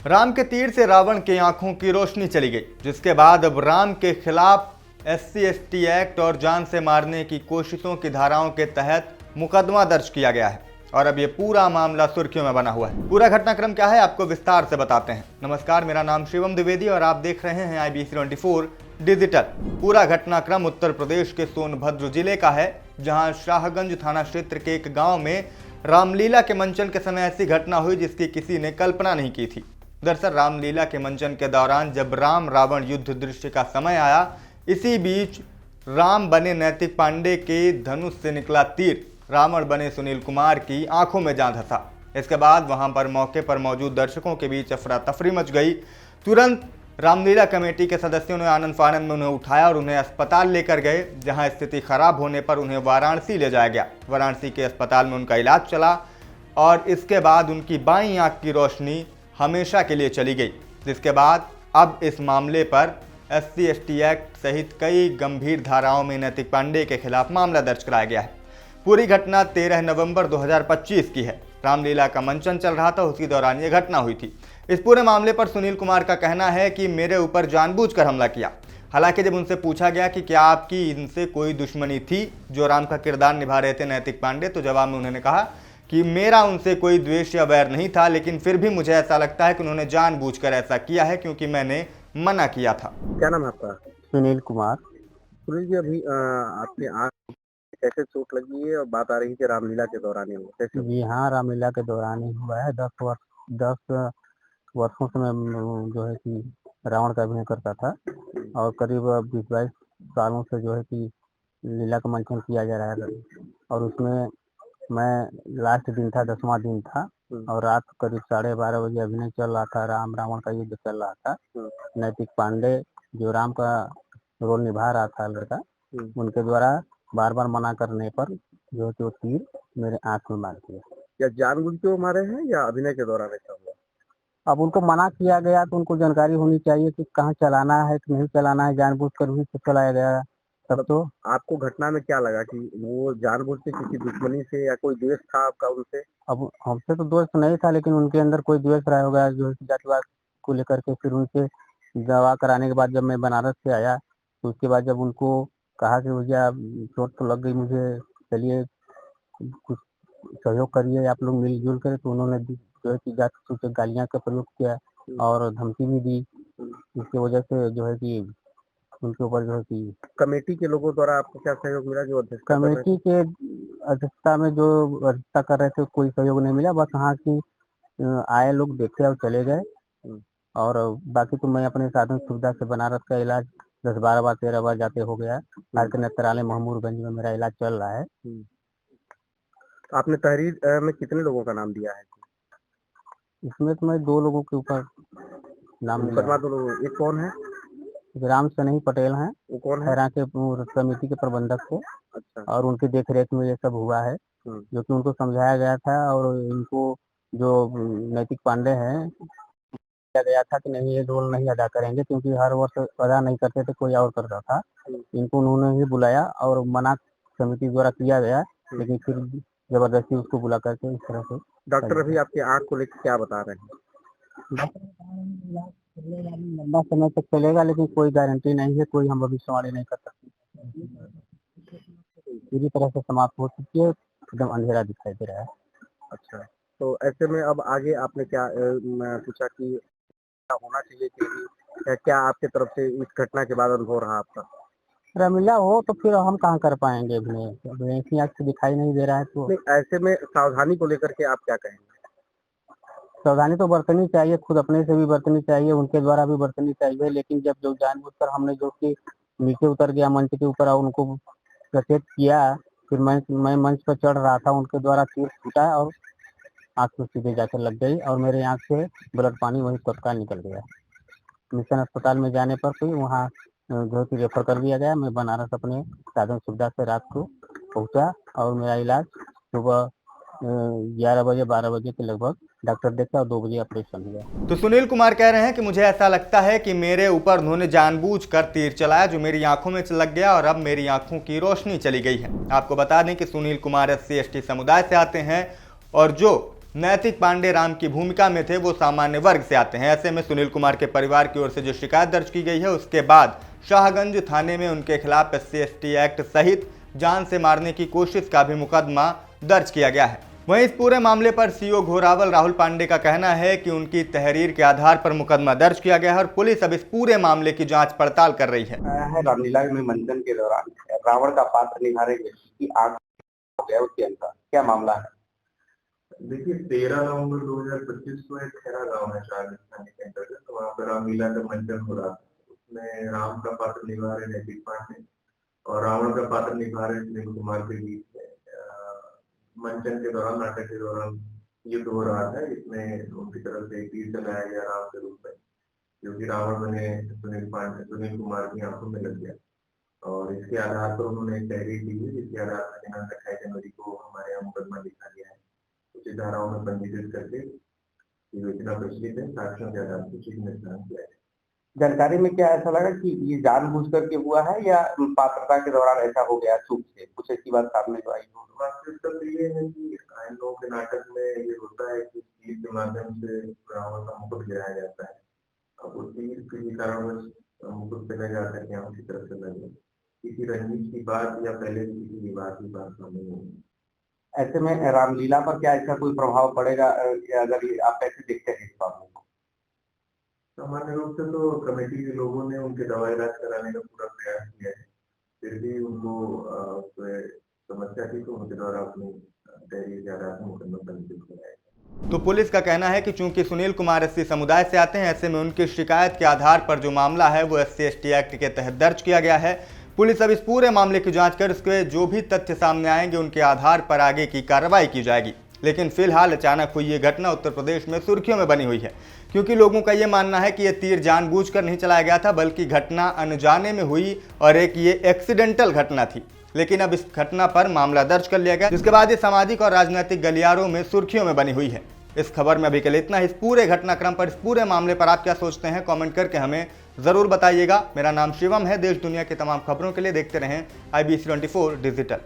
राम के तीर से रावण की आंखों की रोशनी चली गई, जिसके बाद अब राम के खिलाफ SC/ST एक्ट और जान से मारने की कोशिशों की धाराओं के तहत मुकदमा दर्ज किया गया है और अब ये पूरा मामला सुर्खियों में बना हुआ है। पूरा घटनाक्रम क्या है आपको विस्तार से बताते हैं। नमस्कार, मेरा नाम शिवम द्विवेदी और आप देख रहे हैं IBC24 डिजिटल। पूरा घटनाक्रम उत्तर प्रदेश के सोनभद्र जिले का है, जहां शाहगंज थाना क्षेत्र के एक गांव में रामलीला के मंचन के समय ऐसी घटना हुई जिसकी किसी ने कल्पना नहीं की थी। दरअसल रामलीला के मंचन के दौरान जब राम रावण युद्ध दृश्य का समय आया, इसी बीच राम बने नैतिक पांडे के धनुष से निकला तीर रावण बने सुनील कुमार की आंखों में जा धंसा। इसके बाद वहां पर मौके पर मौजूद दर्शकों के बीच अफरा तफरी मच गई। तुरंत रामलीला कमेटी के सदस्यों ने आनंद फानंद में उन्हें उठाया और उन्हें अस्पताल लेकर गए, जहां स्थिति खराब होने पर उन्हें वाराणसी ले जाया गया। वाराणसी के अस्पताल में उनका इलाज चला और इसके बाद उनकी बाईं आंख की रोशनी हमेशा के लिए चली गई, जिसके बाद अब इस मामले पर SC/ST एक्ट सहित कई गंभीर धाराओं में नैतिक पांडे के खिलाफ मामला दर्ज कराया गया है। पूरी घटना 13 नवंबर 2025 की है। रामलीला का मंचन चल रहा था, उसी दौरान ये घटना हुई थी। इस पूरे मामले पर सुनील कुमार का कहना है कि मेरे ऊपर जानबूझकर हमला किया। हालांकि जब उनसे पूछा गया कि क्या आपकी इनसे कोई दुश्मनी थी जो राम का किरदार निभा रहे थे नैतिक पांडे, तो जवाब में उन्होंने कहा कि मेरा उनसे कोई द्वेष या वैर नहीं था, लेकिन फिर भी मुझे ऐसा लगता है कि उन्होंने जानबूझकर ऐसा किया है क्योंकि मैंने मना किया था। क्या नाम है आपका? सुनील कुमार। सुनील जी, अभी आपके आँख कैसे चोट लगी है और बात आ रही है रामलीला के दौरान ही हुआ, कैसे? जी हाँ, रामलीला के दौरान ही हुआ है। 10 वर्षों से मैं जो है कि रावण का अभिनय करता था और करीब 20-22 सालों से जो है कि लीला का मंचन किया जा रहा है और उसमें मैं लास्ट दिन था, 10वां दिन था और रात करीब 12:30 बजे अभिनय चल रहा था। राम रावण का युद्ध चल रहा था। नैतिक पांडे जो राम का रोल निभा रहा था लड़का, उनके द्वारा बार बार मना करने पर जो है कि वो तीर मेरे आंख में मार दिया। या जानबूझ के वो मारे हैं या अभिनय के दौरान ऐसा हुआ? अब उनको मना किया गया तो उनको जानकारी होनी चाहिए कि कहाँ चलाना है कि नहीं चलाना है। जानबूझकर भी तो चलाया गया तब तो। आपको घटना में क्या लगा कि वो जानबूझ के किसी दुश्मनी से या कोई द्वेष था आपका उनसे? अब हमसे तो दोस्त नहीं था, लेकिन उनके अंदर कोई द्वेष रहा होगा जो है कि जातिवाद को लेकर के। फिर उनसे दवा कराने के बाद जब मैं बनारस से आया तो उसके बाद जब उनको कहा कि भैया चोट तो लग गई मुझे, चलिए कुछ सहयोग करिए आप लोग मिलजुल कर, तो उन्होंने जो है कि जाति सूचक गालियाँ का प्रयोग किया और धमकी भी दी। इसकी वजह से जो है कि उनके ऊपर जो है कि कमेटी के लोगों द्वारा आपको क्या सहयोग मिला? जो अध्यक्षता कर रहे थे? कमेटी के अध्यक्षता में जो अध्यक्षता कर रहे थे कोई सहयोग नहीं मिला। बस हाँ कि आए लोग देखे और चले गए और बाकी तो मैं अपने साधन सुविधा से बनारस का इलाज 10-12 बार 13 बार जाते हो गया। आज के नेत्रालय महमूदगंज में मेरा इलाज चल रहा है। आपने तहरीर में कितने लोगों का नाम दिया है? इसमें तो मैं 2 लोगों के ऊपर नाम मुकदमा 2 लोग, एक कौन है? राम सनेही पटेल हैं, वो कौन है? खैरा के समिति के प्रबंधक थे। अच्छा। और उनकी देखरेख में ये सब हुआ है, जो कि उनको समझाया गया था और इनको जो नैतिक पांडे हैं किया गया था कि नहीं ये रोल नहीं अदा करेंगे, क्योंकि हर वर्ष अदा नहीं करते थे, कोई और करता था। इनको उन्होंने ही बुलाया और मना समिति द्वारा किया गया, लेकिन फिर जबरदस्ती उसको बुला करके इस तरह से। डॉक्टर अभी आपकी आँख को लेकर क्या बता रहे हैं? लंबा समय तक चलेगा, लेकिन कोई गारंटी नहीं है, कोई हम भविष्यवाणी नहीं कर सकते। पूरी तरह से समाप्त हो चुकी है, एकदम अंधेरा दिखाई दे रहा है। अच्छा, तो ऐसे में अब आगे आपने क्या पूछा कि क्या होना चाहिए कि क्या आपके तरफ से इस घटना के बाद अनुभव रहा आपका? रामलीला हो तो फिर हम कहाँ कर पाएंगे अभिनय, इतनी आँख से दिखाई नहीं दे रहा है तो। नहीं, ऐसे में सावधानी को लेकर के आप क्या कहेंगे? सावधानी तो बरतनी चाहिए, खुद अपने से भी बरतनी चाहिए, उनके द्वारा भी बरतनी चाहिए, लेकिन जब जो जानबूझकर हमने जो कि नीचे उतर गया मंच के ऊपर और उनको सचेत किया, फिर मैं मंच पर चढ़ रहा था, उनके द्वारा तीर छूटा और आँख में सीधे जाकर लग गई और मेरे आँख से ब्लड पानी वही तत्काल निकल गया। मिशन अस्पताल में जाने पर फिर वहाँ जो कि रेफर कर दिया गया। मैं बनारस अपने साधन सुविधा से रात को पहुँचा और मेरा इलाज सुबह 11 बजे 12 बजे के लगभग डॉक्टर देखा और 2 बजे ऑपरेशन हुआ। तो सुनील कुमार कह रहे हैं कि मुझे ऐसा लगता है कि मेरे ऊपर उन्होंने जानबूझकर तीर चलाया, जो मेरी आंखों में लग गया और अब मेरी आंखों की रोशनी चली गई है। आपको बता दें कि सुनील कुमार SC/ST समुदाय से आते हैं और जो नैतिक पांडे राम की भूमिका में थे वो सामान्य वर्ग से आते हैं। ऐसे में सुनील कुमार के परिवार की ओर से जो शिकायत दर्ज की गई है उसके बाद शाहगंज थाने में उनके खिलाफ SC/ST एक्ट सहित जान से मारने की कोशिश का भी मुकदमा दर्ज किया गया है। वहीं इस पूरे मामले पर CO घोरावल राहुल पांडे का कहना है कि उनकी तहरीर के आधार पर मुकदमा दर्ज किया गया है और पुलिस अब इस पूरे मामले की जांच पड़ताल कर रही है। रामलीला में मंचन के दौरान रावण का पात्र निभाने व्यक्ति की आग हो गया, उसके अंदर क्या मामला है? देखिए 13 नवंबर 2025 को एक खैरा गांव है शाहगंज थाने के अंतर्गत, तो वहाँ पर रामलीला का मंचन हो रहा था। उसमें राम का पात्र निभा रहे नैतिक पांडे और रावण का पात्र निभा रहे सुनील कुमार के बीच में मंचन के दौरान, नाटक के दौरान युद्ध हो रहा था। इसमें उनकी तरफ से एक तीर चलाया गया राम के रूप में, जो कि रावण बने सुनील कुमार की आंखों में लग गया और इसके आधार पर उन्होंने एक तहरीर दी है, जिसके आधार पर दिनांक 28 जनवरी को हमारे यहाँ मुकदमा लिखा गया है। उचित धाराओं में पंजीकृत करके योजना प्रचलित है, साक्ष्यों के आधार पर उचित निष्पादन किया है। जानकारी में क्या ऐसा लगा कि ये जानबूझ करके हुआ है या पात्रता के दौरान ऐसा हो गया चूक से? कुछ ऐसी बात सामने तो आई हो? वास्तविकता तो ये है कि इन लोगों के नाटक में ये होता है कि तीर के माध्यम से रावण का मुकुट गिराया जाता है। अब वो तीर किसी कारणवश मुकुट पे न जा सके, आंख की तरफ से लगे, किसी रंजिश की बात या पहले किसी विवाद की बात सामने नहीं। ऐसे में रामलीला पर क्या ऐसा कोई प्रभाव पड़ेगा अगर आप कैसे देखते हैं इस मामले को? सामान्य रूप से तो कमेटी के लोगों ने उनके दवा इलाज कराने का पूरा प्रयास किया है, फिर भी उनको समस्या थी तो उनके द्वारा अपनी तहरीर के आधार पर मुकदमा पंजीकृत कराया। तो पुलिस का कहना है कि चूंकि सुनील कुमार SC समुदाय से आते हैं, ऐसे में उनकी शिकायत के आधार पर जो मामला है वो SC/ST एक्ट के तहत दर्ज किया गया है। पुलिस अब इस पूरे मामले की जांच कर उसके जो भी तथ्य सामने आएंगे उनके आधार पर आगे की कार्रवाई की जाएगी। लेकिन फिलहाल अचानक हुई ये घटना उत्तर प्रदेश में सुर्खियों में बनी हुई है, क्योंकि लोगों का ये मानना है कि ये तीर जानबूझकर नहीं चलाया गया था, बल्कि घटना अनजाने में हुई और एक ये एक्सीडेंटल घटना थी। लेकिन अब इस घटना पर मामला दर्ज कर लिया गया, जिसके बाद ये सामाजिक और राजनीतिक गलियारों में सुर्खियों में बनी हुई है। इस खबर में अभी के लिए इतना। इस पूरे घटनाक्रम पर, इस पूरे मामले पर आप क्या सोचते हैं, कमेंट करके हमें जरूर बताइएगा। मेरा नाम शिवम है। देश दुनिया की तमाम खबरों के लिए देखते रहें IBC 24 डिजिटल।